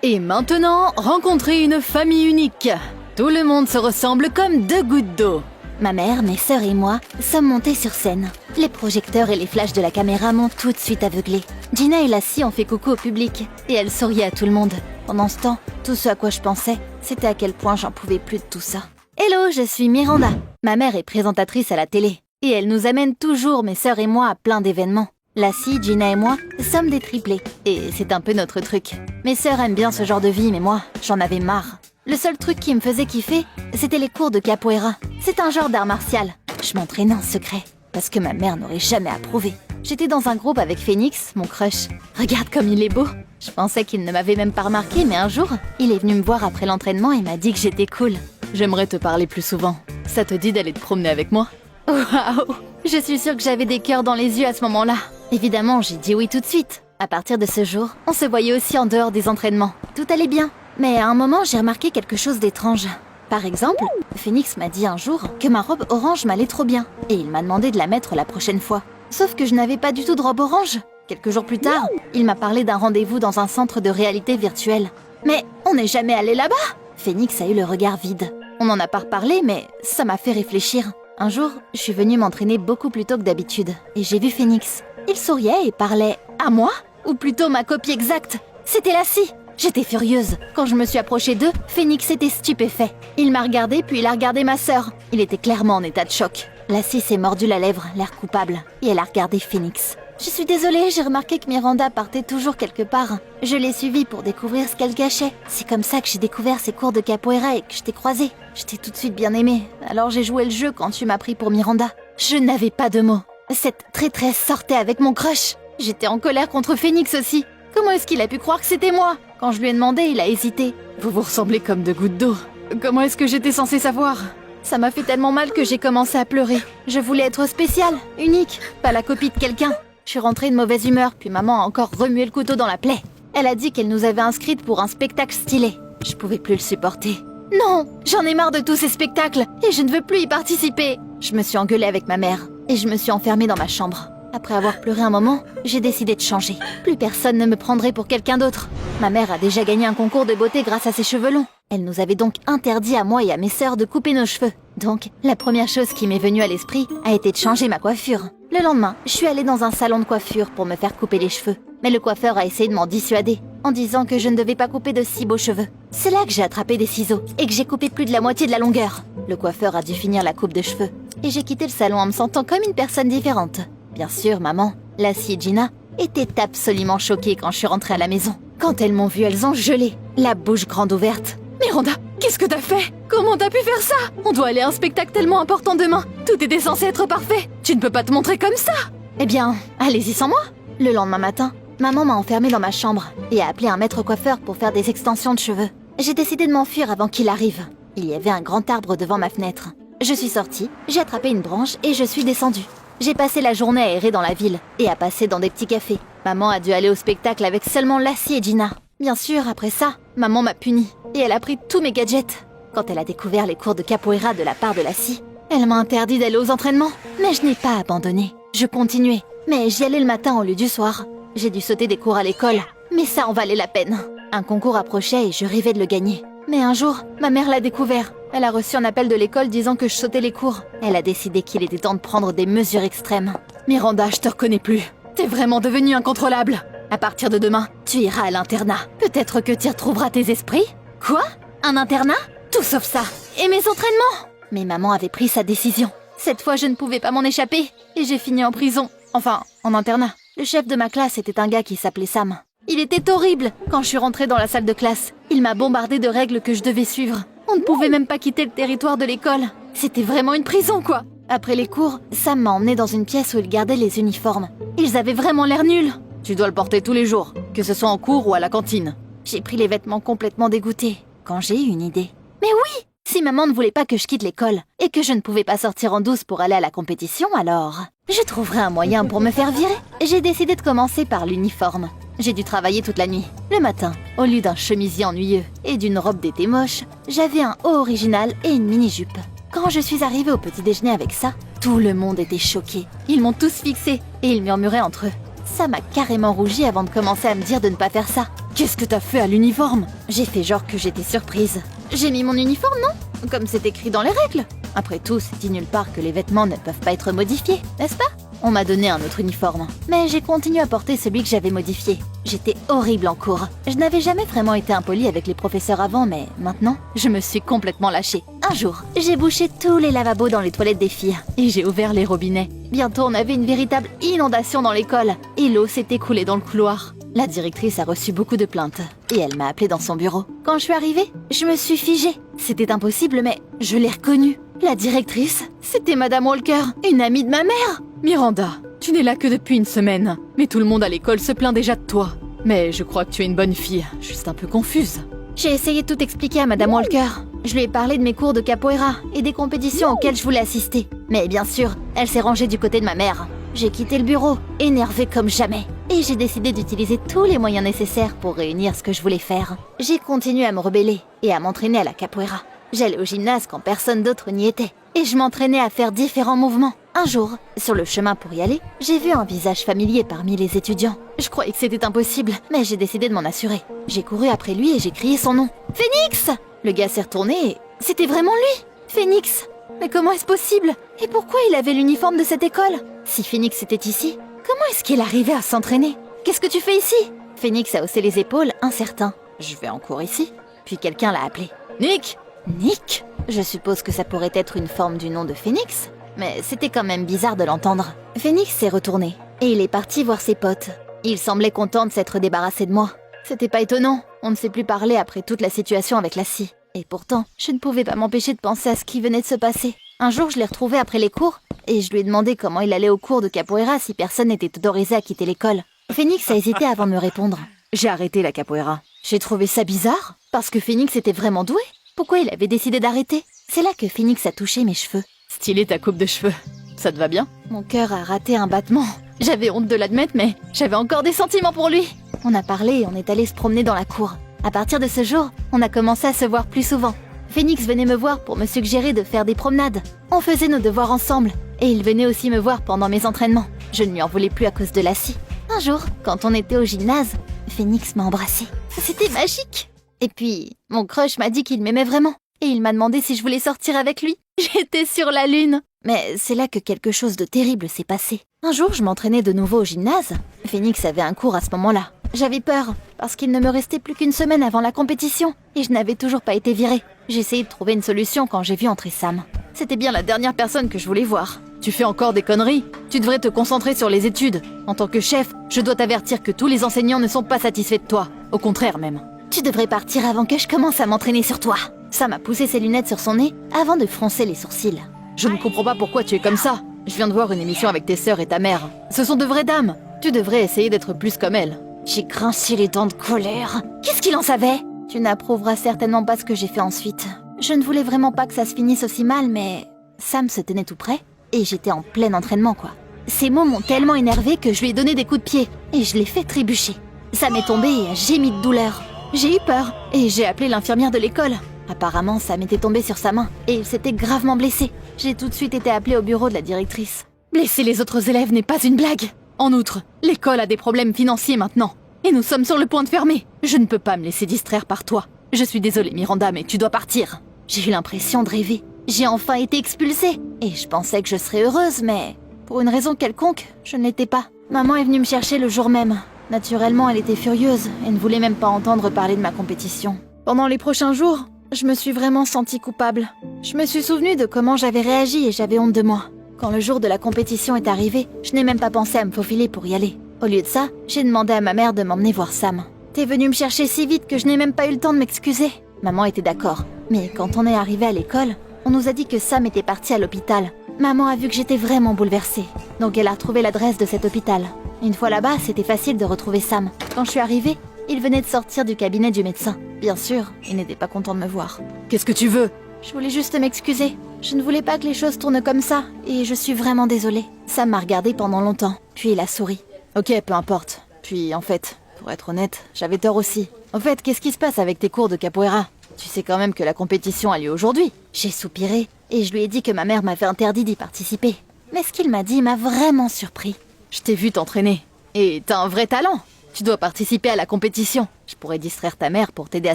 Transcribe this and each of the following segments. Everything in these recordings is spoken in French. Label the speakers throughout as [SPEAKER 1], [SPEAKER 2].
[SPEAKER 1] Et maintenant, rencontrez une famille unique. Tout le monde se ressemble comme deux gouttes d'eau.
[SPEAKER 2] Ma mère, mes sœurs et moi sommes montés sur scène. Les projecteurs et les flashs de la caméra m'ont tout de suite aveuglée. Gina et Lassie ont fait coucou au public et elles souriaient à tout le monde. Pendant ce temps, tout ce à quoi je pensais, c'était à quel point j'en pouvais plus de tout ça. Hello, je suis Miranda. Ma mère est présentatrice à la télé et elle nous amène toujours, mes sœurs et moi, à plein d'événements. Lassie, Gina et moi sommes des triplés et c'est un peu notre truc. Mes sœurs aiment bien ce genre de vie, mais moi, j'en avais marre. Le seul truc qui me faisait kiffer, c'était les cours de capoeira. C'est un genre d'art martial. Je m'entraînais en secret, parce que ma mère n'aurait jamais approuvé. J'étais dans un groupe avec Phoenix, mon crush. Regarde comme il est beau. Je pensais qu'il ne m'avait même pas remarqué, mais un jour, il est venu me voir après l'entraînement et m'a dit que j'étais cool.
[SPEAKER 1] J'aimerais te parler plus souvent. Ça te dit d'aller te promener avec moi?
[SPEAKER 2] Waouh! Je suis sûre que j'avais des cœurs dans les yeux à ce moment-là. Évidemment, j'ai dit oui tout de suite. À partir de ce jour, on se voyait aussi en dehors des entraînements. Tout allait bien. Mais à un moment, j'ai remarqué quelque chose d'étrange. Par exemple, Phoenix m'a dit un jour que ma robe orange m'allait trop bien. Et il m'a demandé de la mettre la prochaine fois. Sauf que je n'avais pas du tout de robe orange. Quelques jours plus tard, il m'a parlé d'un rendez-vous dans un centre de réalité virtuelle. Mais on n'est jamais allé là-bas! Phoenix a eu le regard vide. On n'en a pas reparlé, mais ça m'a fait réfléchir. Un jour, je suis venue m'entraîner beaucoup plus tôt que d'habitude. Et j'ai vu Phoenix. Il souriait et parlait à moi? Ou plutôt ma copie exacte. C'était Lassie. J'étais furieuse. Quand je me suis approchée d'eux, Phoenix était stupéfait. Il m'a regardé puis il a regardé ma sœur. Il était clairement en état de choc. Lassie s'est mordu la lèvre, l'air coupable, et elle a regardé Phoenix. Je suis désolée, j'ai remarqué que Miranda partait toujours quelque part. Je l'ai suivie pour découvrir ce qu'elle cachait. C'est comme ça que j'ai découvert ses cours de capoeira et que je t'ai croisée. Je t'ai tout de suite bien aimée, alors j'ai joué le jeu quand tu m'as pris pour Miranda. Je n'avais pas de mots. Cette traîtresse sortait avec mon crush. J'étais en colère contre Phoenix aussi. Comment est-ce qu'il a pu croire que c'était moi? Quand je lui ai demandé, il a hésité.
[SPEAKER 1] Vous vous ressemblez comme deux gouttes d'eau. Comment est-ce que j'étais censée savoir?
[SPEAKER 2] Ça m'a fait tellement mal que j'ai commencé à pleurer. Je voulais être spéciale, unique, pas la copie de quelqu'un. Je suis rentrée de mauvaise humeur, puis maman a encore remué le couteau dans la plaie. Elle a dit qu'elle nous avait inscrites pour un spectacle stylé. Je pouvais plus le supporter. Non, j'en ai marre de tous ces spectacles et je ne veux plus y participer. Je me suis engueulée avec ma mère et je me suis enfermée dans ma chambre. Après avoir pleuré un moment, j'ai décidé de changer. Plus personne ne me prendrait pour quelqu'un d'autre. Ma mère a déjà gagné un concours de beauté grâce à ses cheveux longs. Elle nous avait donc interdit à moi et à mes sœurs de couper nos cheveux. Donc, la première chose qui m'est venue à l'esprit a été de changer ma coiffure. Le lendemain, je suis allée dans un salon de coiffure pour me faire couper les cheveux. Mais le coiffeur a essayé de m'en dissuader, en disant que je ne devais pas couper de si beaux cheveux. C'est là que j'ai attrapé des ciseaux et que j'ai coupé plus de la moitié de la longueur. Le coiffeur a dû finir la coupe de cheveux. Et j'ai quitté le salon en me sentant comme une personne différente. Bien sûr, maman, Lassie et Gina étaient absolument choquées quand je suis rentrée à la maison. Quand elles m'ont vue, elles ont gelé, la bouche grande ouverte.
[SPEAKER 1] Miranda, qu'est-ce que t'as fait? Comment t'as pu faire ça? On doit aller à un spectacle tellement important demain. Tout était censé être parfait. Tu ne peux pas te montrer comme ça.
[SPEAKER 2] Eh bien, allez-y sans moi. Le lendemain matin, maman m'a enfermée dans ma chambre et a appelé un maître coiffeur pour faire des extensions de cheveux. J'ai décidé de m'enfuir avant qu'il arrive. Il y avait un grand arbre devant ma fenêtre. Je suis sortie, j'ai attrapé une branche et je suis descendue. J'ai passé la journée à errer dans la ville et à passer dans des petits cafés. Maman a dû aller au spectacle avec seulement Lassie et Gina. Bien sûr, après ça, maman m'a punie et elle a pris tous mes gadgets. Quand elle a découvert les cours de capoeira de la part de Lassie, elle m'a interdit d'aller aux entraînements. Mais je n'ai pas abandonné. Je continuais, mais j'y allais le matin au lieu du soir. J'ai dû sauter des cours à l'école, mais ça en valait la peine. Un concours approchait et je rêvais de le gagner. Mais un jour, ma mère l'a découvert. Elle a reçu un appel de l'école disant que je sautais les cours. Elle a décidé qu'il était temps de prendre des mesures extrêmes.
[SPEAKER 1] Miranda, je te reconnais plus. T'es vraiment devenue incontrôlable. À partir de demain, tu iras à l'internat. Peut-être que tu y retrouveras tes esprits.
[SPEAKER 2] Quoi? Un internat?
[SPEAKER 1] Tout sauf ça.
[SPEAKER 2] Et mes entraînements? Mais maman avait pris sa décision. Cette fois, je ne pouvais pas m'en échapper. Et j'ai fini en prison. Enfin, en internat. Le chef de ma classe était un gars qui s'appelait Sam. Il était horrible. Quand je suis rentrée dans la salle de classe, il m'a bombardé de règles que je devais suivre. On ne pouvait même pas quitter le territoire de l'école. C'était vraiment une prison, quoi. Après les cours, Sam m'a emmenée dans une pièce où il gardait les uniformes. Ils avaient vraiment l'air nuls.
[SPEAKER 1] Tu dois le porter tous les jours, que ce soit en cours ou à la cantine.
[SPEAKER 2] J'ai pris les vêtements complètement dégoûtés, quand j'ai eu une idée. Mais oui! Si maman ne voulait pas que je quitte l'école, et que je ne pouvais pas sortir en douce pour aller à la compétition, alors je trouverais un moyen pour me faire virer. J'ai décidé de commencer par l'uniforme. J'ai dû travailler toute la nuit. Le matin, au lieu d'un chemisier ennuyeux et d'une robe d'été moche, j'avais un haut original et une mini-jupe. Quand je suis arrivée au petit déjeuner avec ça, tout le monde était choqué. Ils m'ont tous fixé et ils murmuraient entre eux. Ça m'a carrément rougi avant de commencer à me dire de ne pas faire ça.
[SPEAKER 1] Qu'est-ce que t'as fait à l'uniforme?
[SPEAKER 2] J'ai fait genre que j'étais surprise. J'ai mis mon uniforme, non? Comme c'est écrit dans les règles. Après tout, c'est dit nulle part que les vêtements ne peuvent pas être modifiés, n'est-ce pas? On m'a donné un autre uniforme, mais j'ai continué à porter celui que j'avais modifié. J'étais horrible en cours. Je n'avais jamais vraiment été impolie avec les professeurs avant, mais maintenant, je me suis complètement lâchée. Un jour, j'ai bouché tous les lavabos dans les toilettes des filles, et j'ai ouvert les robinets. Bientôt, on avait une véritable inondation dans l'école, et l'eau s'est écoulée dans le couloir. La directrice a reçu beaucoup de plaintes, et elle m'a appelée dans son bureau. Quand je suis arrivée, je me suis figée. C'était impossible, mais je l'ai reconnue. La directrice, c'était Madame Walker, une amie de ma mère.
[SPEAKER 1] Miranda, tu n'es là que depuis une semaine, mais tout le monde à l'école se plaint déjà de toi. Mais je crois que tu es une bonne fille, juste un peu confuse.
[SPEAKER 2] J'ai essayé de tout expliquer à Madame Walker. Je lui ai parlé de mes cours de capoeira et des compétitions auxquelles je voulais assister. Mais bien sûr, elle s'est rangée du côté de ma mère. J'ai quitté le bureau, énervée comme jamais. Et j'ai décidé d'utiliser tous les moyens nécessaires pour réunir ce que je voulais faire. J'ai continué à me rebeller et à m'entraîner à la capoeira. J'allais au gymnase quand personne d'autre n'y était. Et je m'entraînais à faire différents mouvements. Un jour, sur le chemin pour y aller, j'ai vu un visage familier parmi les étudiants. Je croyais que c'était impossible, mais j'ai décidé de m'en assurer. J'ai couru après lui et j'ai crié son nom. « Phoenix !» Le gars s'est retourné et c'était vraiment lui. Phoenix. Mais comment est-ce possible? Et pourquoi il avait l'uniforme de cette école? Si Phoenix était ici, comment est-ce qu'il arrivait à s'entraîner? Qu'est-ce que tu fais ici? Phoenix a haussé les épaules, incertain. Je vais en cours ici. Puis quelqu'un l'a appelé.
[SPEAKER 1] Nick!
[SPEAKER 2] Nick? Je suppose que ça pourrait être une forme du nom de Phoenix, mais c'était quand même bizarre de l'entendre. Phoenix s'est retourné, et il est parti voir ses potes. Il semblait content de s'être débarrassé de moi. C'était pas étonnant, on ne s'est plus parlé après toute la situation avec la scie. Et pourtant, je ne pouvais pas m'empêcher de penser à ce qui venait de se passer. Un jour, je l'ai retrouvé après les cours, et je lui ai demandé comment il allait au cours de capoeira si personne n'était autorisé à quitter l'école. Phoenix a hésité avant de me répondre.
[SPEAKER 1] J'ai arrêté la capoeira.
[SPEAKER 2] J'ai trouvé ça bizarre, parce que Phoenix était vraiment doué. Pourquoi il avait décidé d'arrêter? C'est là que Phoenix a touché mes cheveux.
[SPEAKER 1] Stylé ta coupe de cheveux. Ça te va bien?
[SPEAKER 2] Mon cœur a raté un battement. J'avais honte de l'admettre, mais j'avais encore des sentiments pour lui. On a parlé et on est allé se promener dans la cour. À partir de ce jour, on a commencé à se voir plus souvent. Phoenix venait me voir pour me suggérer de faire des promenades. On faisait nos devoirs ensemble, et il venait aussi me voir pendant mes entraînements. Je ne lui en voulais plus à cause de la scie. Un jour, quand on était au gymnase, Phoenix m'a embrassée. C'était magique. Et puis, mon crush m'a dit qu'il m'aimait vraiment, et il m'a demandé si je voulais sortir avec lui. J'étais sur la lune. Mais c'est là que quelque chose de terrible s'est passé. Un jour, je m'entraînais de nouveau au gymnase. Phoenix avait un cours à ce moment-là. J'avais peur, parce qu'il ne me restait plus qu'une semaine avant la compétition, et je n'avais toujours pas été virée. J'ai essayé de trouver une solution quand j'ai vu entrer Sam. C'était bien la dernière personne que je voulais voir.
[SPEAKER 1] Tu fais encore des conneries? Tu devrais te concentrer sur les études. En tant que chef, je dois t'avertir que tous les enseignants ne sont pas satisfaits de toi. Au contraire même.
[SPEAKER 2] Tu devrais partir avant que je commence à m'entraîner sur toi. Sam a poussé ses lunettes sur son nez avant de froncer les sourcils.
[SPEAKER 1] Je ne comprends pas pourquoi tu es comme ça. Je viens de voir une émission avec tes sœurs et ta mère. Ce sont de vraies dames. Tu devrais essayer d'être plus comme elles.
[SPEAKER 2] J'ai grinçé les dents de colère. Qu'est-ce qu'il en savait? Tu n'approuveras certainement pas ce que j'ai fait ensuite. Je ne voulais vraiment pas que ça se finisse aussi mal, mais Sam se tenait tout près et j'étais en plein entraînement, quoi. Ces mots m'ont tellement énervé que je lui ai donné des coups de pied et je l'ai fait trébucher. Sam est tombé et a gémi de douleur. J'ai eu peur et j'ai appelé l'infirmière de l'école. Apparemment, Sam était tombé sur sa main et il s'était gravement blessé. J'ai tout de suite été appelée au bureau de la directrice.
[SPEAKER 1] Blesser les autres élèves n'est pas une blague. En outre, l'école a des problèmes financiers maintenant. Et nous sommes sur le point de fermer. Je ne peux pas me laisser distraire par toi. Je suis désolée, Miranda, mais tu dois partir.
[SPEAKER 2] J'ai eu l'impression de rêver. J'ai enfin été expulsée. Et je pensais que je serais heureuse, mais pour une raison quelconque, je ne l'étais pas. Maman est venue me chercher le jour même. Naturellement, elle était furieuse et ne voulait même pas entendre parler de ma compétition. Pendant les prochains jours, je me suis vraiment sentie coupable. Je me suis souvenue de comment j'avais réagi et j'avais honte de moi. Quand le jour de la compétition est arrivé, je n'ai même pas pensé à me faufiler pour y aller. Au lieu de ça, j'ai demandé à ma mère de m'emmener voir Sam. T'es venue me chercher si vite que je n'ai même pas eu le temps de m'excuser. Maman était d'accord, mais quand on est arrivé à l'école, on nous a dit que Sam était parti à l'hôpital. Maman a vu que j'étais vraiment bouleversée, donc elle a retrouvé l'adresse de cet hôpital. Une fois là-bas, c'était facile de retrouver Sam. Quand je suis arrivée, il venait de sortir du cabinet du médecin. Bien sûr, il n'était pas content de me voir.
[SPEAKER 1] Qu'est-ce que tu veux?
[SPEAKER 2] Je voulais juste m'excuser. Je ne voulais pas que les choses tournent comme ça, et je suis vraiment désolée. Sam m'a regardée pendant longtemps, puis il a souri.
[SPEAKER 1] Ok, peu importe. Puis en fait, pour être honnête, j'avais tort aussi. En fait, qu'est-ce qui se passe avec tes cours de capoeira? Tu sais quand même que la compétition a lieu aujourd'hui.
[SPEAKER 2] J'ai soupiré, et je lui ai dit que ma mère m'avait interdit d'y participer. Mais ce qu'il m'a dit m'a vraiment surpris.
[SPEAKER 1] Je t'ai vu t'entraîner. Et t'as un vrai talent. Tu dois participer à la compétition. Je pourrais distraire ta mère pour t'aider à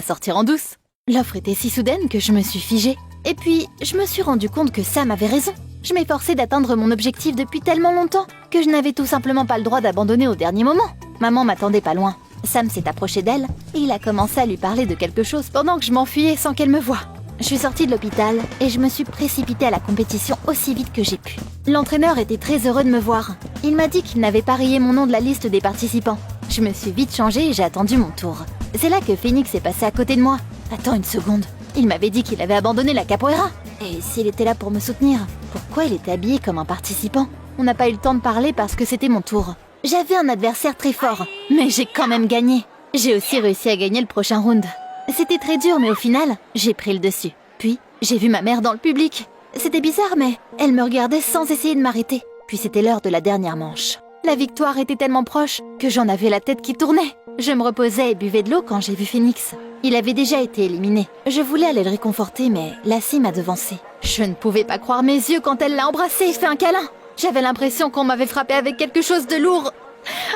[SPEAKER 1] sortir en douce.
[SPEAKER 2] L'offre était si soudaine que je me suis figée. Et puis, je me suis rendu compte que Sam avait raison. Je m'efforçais d'atteindre mon objectif depuis tellement longtemps que je n'avais tout simplement pas le droit d'abandonner au dernier moment. Maman m'attendait pas loin. Sam s'est approché d'elle et il a commencé à lui parler de quelque chose pendant que je m'enfuyais sans qu'elle me voie. Je suis sortie de l'hôpital et je me suis précipitée à la compétition aussi vite que j'ai pu. L'entraîneur était très heureux de me voir. Il m'a dit qu'il n'avait pas rayé mon nom de la liste des participants. Je me suis vite changée et j'ai attendu mon tour. C'est là que Phoenix est passé à côté de moi. Attends une seconde. Il m'avait dit qu'il avait abandonné la capoeira. Et s'il était là pour me soutenir, pourquoi il était habillé comme un participant? On n'a pas eu le temps de parler parce que c'était mon tour. J'avais un adversaire très fort, mais j'ai quand même gagné. J'ai aussi réussi à gagner le prochain round. C'était très dur, mais au final, j'ai pris le dessus. Puis, j'ai vu ma mère dans le public. C'était bizarre, mais elle me regardait sans essayer de m'arrêter. Puis c'était l'heure de la dernière manche. La victoire était tellement proche que j'en avais la tête qui tournait. Je me reposais et buvais de l'eau quand j'ai vu Phoenix. Il avait déjà été éliminé. Je voulais aller le réconforter, mais Lassie m'a devancé. Je ne pouvais pas croire mes yeux quand elle l'a embrassé et fait un câlin. J'avais l'impression qu'on m'avait frappé avec quelque chose de lourd.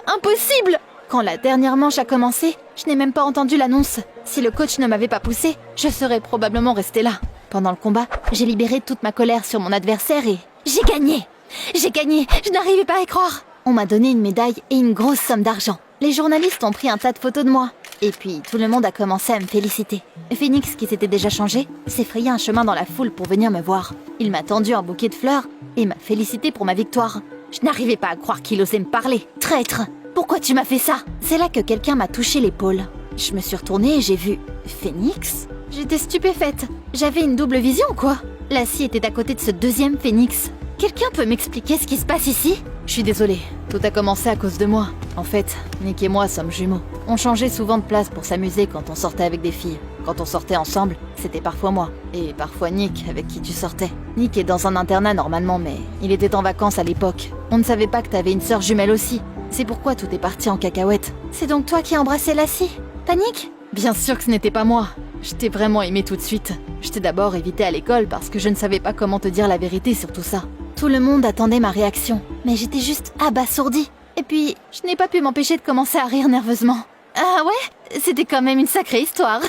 [SPEAKER 2] Impossible! Quand la dernière manche a commencé, je n'ai même pas entendu l'annonce. Si le coach ne m'avait pas poussé, je serais probablement restée là. Pendant le combat, j'ai libéré toute ma colère sur mon adversaire et... J'ai gagné! J'ai gagné! Je n'arrivais pas à y croire! On m'a donné une médaille et une grosse somme d'argent. Les journalistes ont pris un tas de photos de moi. Et puis, tout le monde a commencé à me féliciter. Phoenix, qui s'était déjà changé, s'est frayé un chemin dans la foule pour venir me voir. Il m'a tendu un bouquet de fleurs et m'a félicité pour ma victoire. Je n'arrivais pas à croire qu'il osait me parler. Traître! Pourquoi tu m'as fait ça? C'est là que quelqu'un m'a touché l'épaule. Je me suis retournée et j'ai vu... Phoenix? J'étais stupéfaite. J'avais une double vision, quoi. Lassie était à côté de ce deuxième Phoenix. Quelqu'un peut m'expliquer ce qui se passe ici?
[SPEAKER 1] Je suis désolée, tout a commencé à cause de moi. En fait, Nick et moi sommes jumeaux. On changeait souvent de place pour s'amuser quand on sortait avec des filles. Quand on sortait ensemble, c'était parfois moi. Et parfois Nick, avec qui tu sortais. Nick est dans un internat normalement, mais il était en vacances à l'époque. On ne savait pas que t'avais une sœur jumelle aussi. C'est pourquoi tout est parti en cacahuète.
[SPEAKER 2] C'est donc toi qui as embrassé Lassie? Panique?
[SPEAKER 1] Bien sûr que ce n'était pas moi. Je t'ai vraiment aimé tout de suite. Je t'ai d'abord évité à l'école parce que je ne savais pas comment te dire la vérité sur tout ça.
[SPEAKER 2] Tout le monde attendait ma réaction, mais j'étais juste abasourdie. Et puis, je n'ai pas pu m'empêcher de commencer à rire nerveusement. Ah ouais? C'était quand même une sacrée histoire.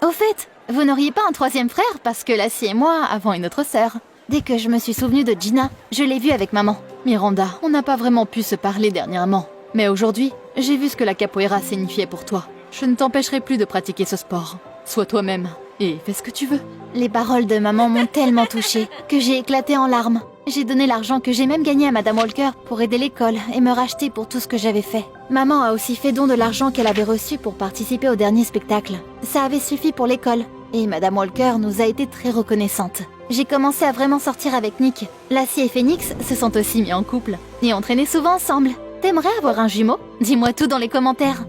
[SPEAKER 2] Au fait, vous n'auriez pas un troisième frère parce que Lassie et moi avons une autre sœur. Dès que je me suis souvenue de Gina, je l'ai vue avec maman.
[SPEAKER 1] Miranda, on n'a pas vraiment pu se parler dernièrement. Mais aujourd'hui, j'ai vu ce que la capoeira signifiait pour toi. Je ne t'empêcherai plus de pratiquer ce sport. Sois toi-même et fais ce que tu veux.
[SPEAKER 2] Les paroles de maman m'ont tellement touchée que j'ai éclaté en larmes. J'ai donné l'argent que j'ai même gagné à Madame Walker pour aider l'école et me racheter pour tout ce que j'avais fait. Maman a aussi fait don de l'argent qu'elle avait reçu pour participer au dernier spectacle. Ça avait suffi pour l'école. Et Madame Walker nous a été très reconnaissante. J'ai commencé à vraiment sortir avec Nick. Lassie et Phoenix se sont aussi mis en couple. Et on traînait souvent ensemble. T'aimerais avoir un jumeau? Dis-moi tout dans les commentaires.